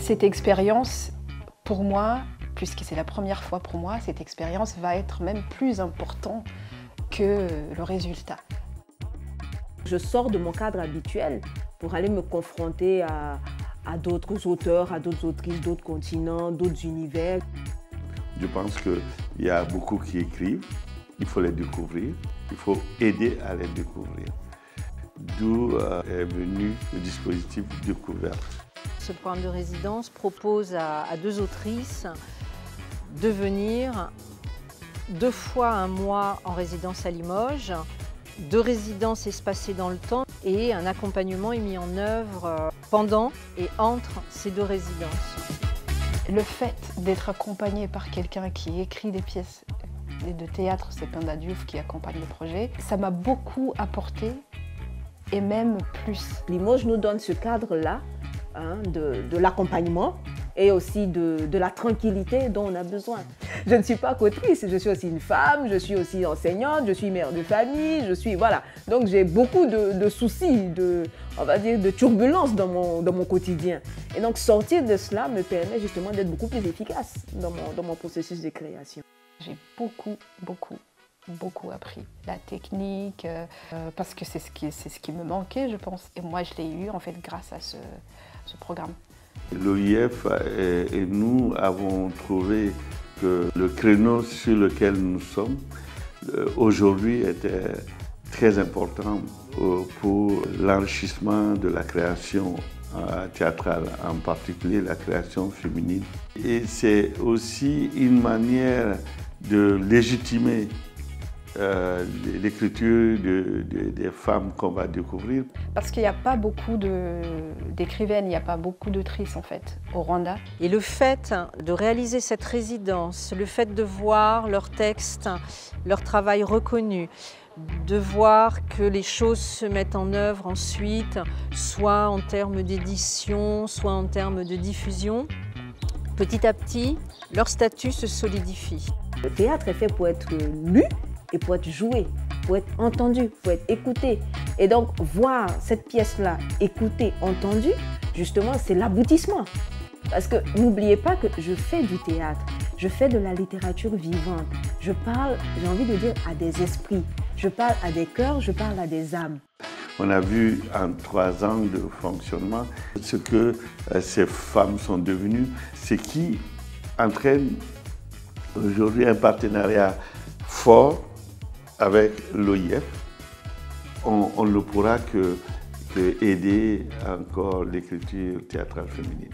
Cette expérience, pour moi, puisque c'est la première fois pour moi, cette expérience va être même plus importante que le résultat. Je sors de mon cadre habituel pour aller me confronter à d'autres auteurs, à d'autres autrices, d'autres continents, d'autres univers. Je pense qu'il y a beaucoup qui écrivent, il faut les découvrir, il faut aider à les découvrir. D'où est venu le dispositif Découverte. Ce programme de résidence propose à 2 autrices de venir 2 fois un mois en résidence à Limoges, 2 résidences espacées dans le temps et un accompagnement est mis en œuvre pendant et entre ces 2 résidences. Le fait d'être accompagné par quelqu'un qui écrit des pièces de théâtre, c'est Penda Diouf qui accompagne le projet, ça m'a beaucoup apporté et même plus. Limoges nous donne ce cadre-là, de l'accompagnement et aussi de la tranquillité dont on a besoin. Je ne suis pas qu'autrice, je suis aussi une femme, je suis aussi enseignante, je suis mère de famille, voilà. Donc j'ai beaucoup de soucis, on va dire, de turbulences dans mon quotidien. Et donc sortir de cela me permet justement d'être beaucoup plus efficace dans mon processus de création. J'ai beaucoup appris. La technique, parce que c'est ce qui me manquait, je pense. Et moi, je l'ai eu en fait grâce à ce programme. L'OIF et nous avons trouvé que le créneau sur lequel nous sommes aujourd'hui était très important pour l'enrichissement de la création théâtrale, en particulier la création féminine. Et c'est aussi une manière de légitimer l'écriture des femmes qu'on va découvrir. Parce qu'il n'y a pas beaucoup d'écrivaines, il n'y a pas beaucoup d'autrices en fait au Rwanda. Et le fait de réaliser cette résidence, le fait de voir leurs textes, leur travail reconnu, de voir que les choses se mettent en œuvre ensuite, soit en termes d'édition, soit en termes de diffusion, petit à petit, leur statut se solidifie. Le théâtre est fait pour être lu et pour être joué, pour être entendu, pour être écouté. Et donc, voir cette pièce-là, écoutée, entendue, justement, c'est l'aboutissement. Parce que n'oubliez pas que je fais du théâtre, je fais de la littérature vivante. Je parle, j'ai envie de dire, à des esprits. Je parle à des cœurs, je parle à des âmes. On a vu en 3 ans de fonctionnement ce que ces femmes sont devenues, ce qui entraîne aujourd'hui un partenariat fort avec l'OIF. On ne pourra que aider encore l'écriture théâtrale féminine.